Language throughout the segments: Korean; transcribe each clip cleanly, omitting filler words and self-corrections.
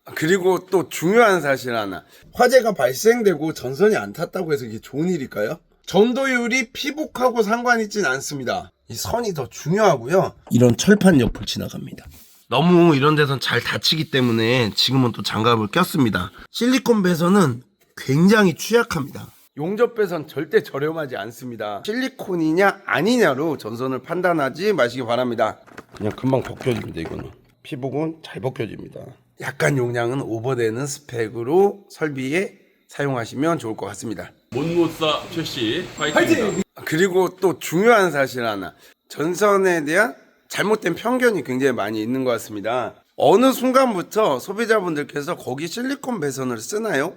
그리고 또 중요한 사실 하나. 화재가 발생되고 전선이 안 탔다고 해서 이게 좋은 일일까요? 전도율이 피복하고 상관 있진 않습니다. 이 선이 더 중요하고요. 이런 철판 옆을 지나갑니다. 너무 이런 데선 잘 닫히기 때문에 지금은 또 장갑을 꼈습니다. 실리콘 배선은 굉장히 취약합니다. 용접 배선 절대 저렴하지 않습니다. 실리콘이냐 아니냐로 전선을 판단하지 마시기 바랍니다. 그냥 금방 벗겨집니다. 이거는 피복은 잘 벗겨집니다. 약간 용량은 오버되는 스펙으로 설비에 사용하시면 좋을 것 같습니다. 못못사 최씨 파이팅! 그리고 또 중요한 사실 하나. 전선에 대한 잘못된 편견이 굉장히 많이 있는 것 같습니다. 어느 순간부터 소비자분들께서 거기 실리콘 배선을 쓰나요?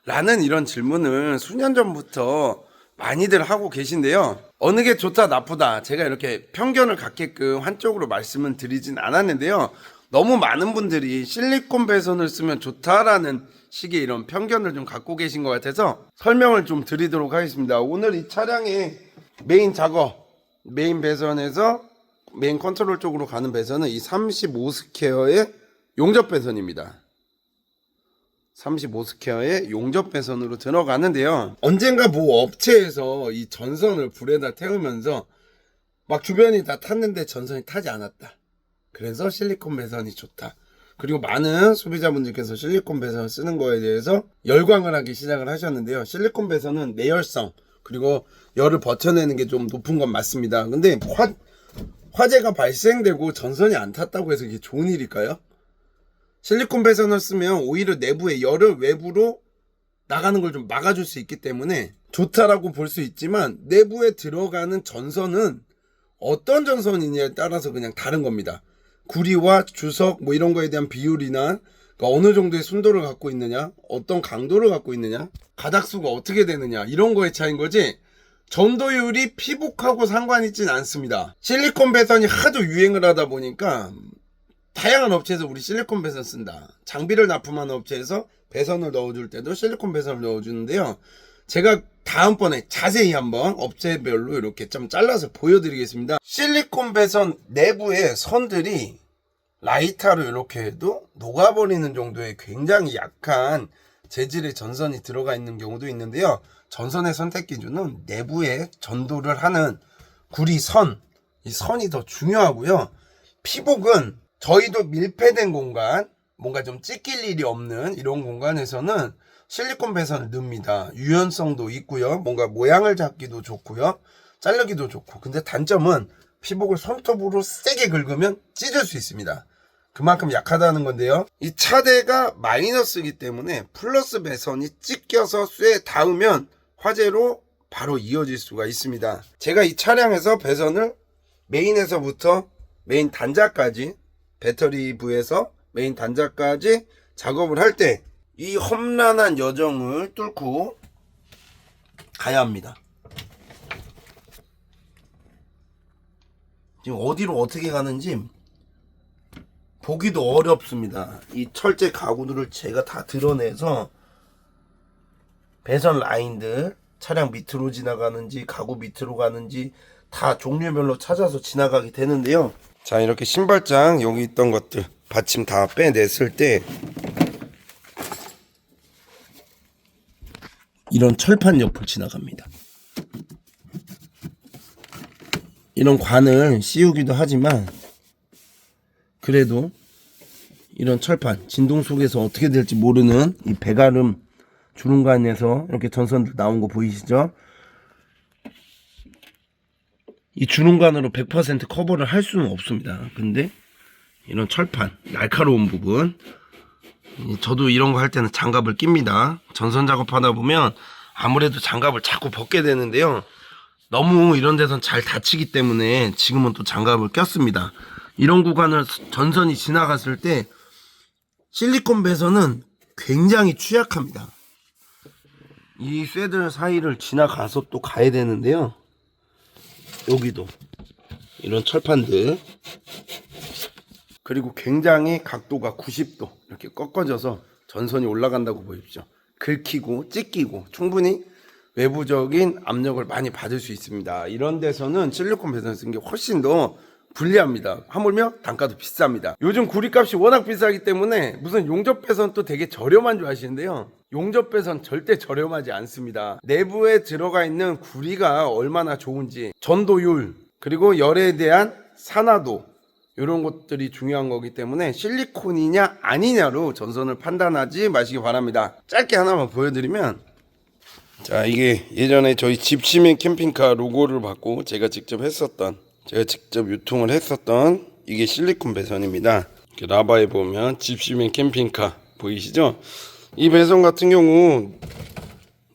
라는 이런 질문을 수년 전부터 많이들 하고 계신데요. 어느 게 좋다 나쁘다 제가 이렇게 편견을 갖게끔 한쪽으로 말씀은 드리진 않았는데요. 너무 많은 분들이 실리콘 배선을 쓰면 좋다라는 식의 이런 편견을 좀 갖고 계신 것 같아서 설명을 좀 드리도록 하겠습니다. 오늘 이 차량의 메인 작업, 메인 배선에서 메인 컨트롤 쪽으로 가는 배선은 이 35스퀘어의 용접 배선입니다. 35스퀘어의 용접 배선으로 들어가는데요. 언젠가 뭐 업체에서 이 전선을 불에다 태우면서 막 주변이 다 탔는데 전선이 타지 않았다. 그래서 실리콘 배선이 좋다. 그리고 많은 소비자분들께서 실리콘 배선을 쓰는 거에 대해서 열광을 하기 시작을 하셨는데요. 실리콘 배선은 내열성 그리고 열을 버텨내는 게 좀 높은 건 맞습니다. 근데 화재가 발생되고 전선이 안 탔다고 해서 이게 좋은 일일까요? 실리콘 배선을 쓰면 오히려 내부의 열을 외부로 나가는 걸 좀 막아줄 수 있기 때문에 좋다라고 볼 수 있지만 내부에 들어가는 전선은 어떤 전선이냐에 따라서 그냥 다른 겁니다. 구리와 주석 뭐 이런 거에 대한 비율이나 그러니까 어느 정도의 순도를 갖고 있느냐, 어떤 강도를 갖고 있느냐, 가닥수가 어떻게 되느냐 이런 거의 차이인 거지 전도율이 피복하고 상관 있진 않습니다. 실리콘 배선이 하도 유행을 하다 보니까 다양한 업체에서 우리 실리콘 배선 쓴다. 장비를 납품하는 업체에서 배선을 넣어줄 때도 실리콘 배선을 넣어주는데요. 제가 다음번에 자세히 한번 업체별로 이렇게 좀 잘라서 보여드리겠습니다. 실리콘 배선 내부의 선들이 라이터로 이렇게 해도 녹아버리는 정도의 굉장히 약한 재질의 전선이 들어가 있는 경우도 있는데요. 전선의 선택 기준은 내부에 전도를 하는 구리선, 이 선이 더 중요하고요. 피복은 저희도 밀폐된 공간, 뭔가 좀 찢길 일이 없는 이런 공간에서는 실리콘 배선을 넣습니다. 유연성도 있고요. 뭔가 모양을 잡기도 좋고요. 자르기도 좋고. 근데 단점은 피복을 손톱으로 세게 긁으면 찢을 수 있습니다. 그만큼 약하다는 건데요. 이 차대가 마이너스이기 때문에 플러스 배선이 찢겨서 쇠에 닿으면 화재로 바로 이어질 수가 있습니다. 제가 이 차량에서 배선을 메인에서부터 메인 단자까지 배터리 부에서 메인 단자까지 작업을 할 때 이 험난한 여정을 뚫고 가야 합니다. 지금 어디로 어떻게 가는지 보기도 어렵습니다. 이 철제 가구들을 제가 다 드러내서 배선 라인들 차량 밑으로 지나가는지 가구 밑으로 가는지 다 종류별로 찾아서 지나가게 되는데요. 자, 이렇게 신발장 여기 있던 것들 받침 다 빼냈을 때 이런 철판 옆을 지나갑니다. 이런 관을 씌우기도 하지만 그래도 이런 철판 진동 속에서 어떻게 될지 모르는 이 배가름 주름관에서 이렇게 전선들 나온 거 보이시죠? 이 주름관으로 100% 커버를 할 수는 없습니다. 근데 이런 철판 날카로운 부분, 저도 이런 거 할 때는 장갑을 낍니다. 전선 작업하다 보면 아무래도 장갑을 자꾸 벗게 되는데요. 너무 이런 데선 잘 닫히기 때문에 지금은 또 장갑을 꼈습니다. 이런 구간을 전선이 지나갔을 때 실리콘 배선은 굉장히 취약합니다. 이 쇠들 사이를 지나가서 또 가야 되는데요. 여기도 이런 철판들, 그리고 굉장히 각도가 90도 이렇게 꺾어져서 전선이 올라간다고 보십시오. 긁히고 찢기고 충분히 외부적인 압력을 많이 받을 수 있습니다. 이런 데서는 실리콘 배선 쓴 게 훨씬 더 불리합니다. 하물며 단가도 비쌉니다. 요즘 구리값이 워낙 비싸기 때문에 무슨 용접 배선 또 되게 저렴한 줄 아시는데요. 용접 배선 절대 저렴하지 않습니다. 내부에 들어가 있는 구리가 얼마나 좋은지, 전도율, 그리고 열에 대한 산화도, 이런 것들이 중요한 거기 때문에 실리콘이냐 아니냐로 전선을 판단하지 마시기 바랍니다. 짧게 하나만 보여드리면, 자, 이게 예전에 저희 집시맨 캠핑카 로고를 받고 제가 직접 유통을 했었던 이게 실리콘 배선입니다. 이렇게 라바에 보면 집시맨 캠핑카 보이시죠? 이 배선 같은 경우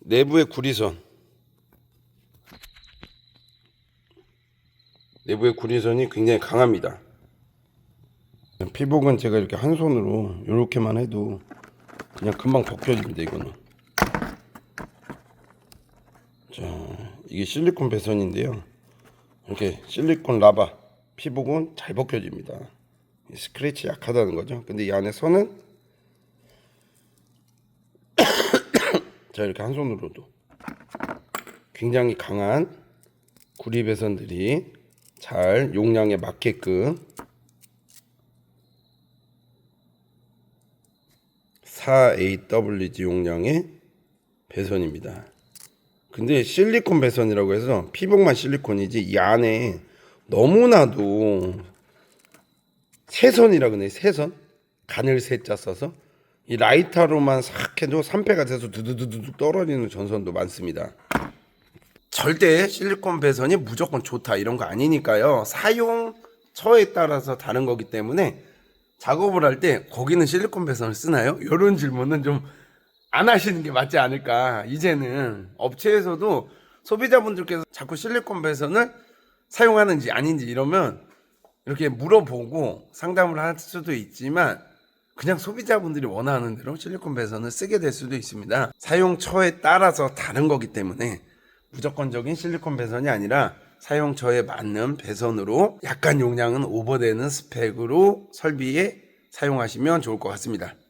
내부의 구리선이 굉장히 강합니다. 피복은 제가 이렇게 한 손으로 이렇게만 해도 그냥 금방 벗겨집니다. 이거는. 자, 이게 실리콘 배선인데요. 이렇게 실리콘 라바 피복은 잘 벗겨집니다. 스크래치 약하다는 거죠. 근데 이 안에 선은 자, 이렇게 한 손으로도 굉장히 강한 구리 배선들이 잘 용량에 맞게끔 4AWG 용량의 배선입니다. 근데 실리콘 배선이라고 해서 피복만 실리콘이지 이 안에 너무나도 새선이라 그러네. 새선, 가늘 새자 써서 이 라이터로만 싹 해도 3패가 돼서 두두두두 떨어지는 전선도 많습니다. 절대 실리콘 배선이 무조건 좋다 이런 거 아니니까요. 사용처에 따라서 다른 거기 때문에 작업을 할 때 거기는 실리콘 배선을 쓰나요? 이런 질문은 좀 안 하시는 게 맞지 않을까. 이제는 업체에서도 소비자분들께서 자꾸 실리콘 배선을 사용하는지 아닌지 이러면 이렇게 물어보고 상담을 할 수도 있지만 그냥 소비자분들이 원하는 대로 실리콘 배선을 쓰게 될 수도 있습니다. 사용처에 따라서 다른 거기 때문에 무조건적인 실리콘 배선이 아니라 사용처에 맞는 배선으로 약간 용량은 오버되는 스펙으로 설비에 사용하시면 좋을 것 같습니다.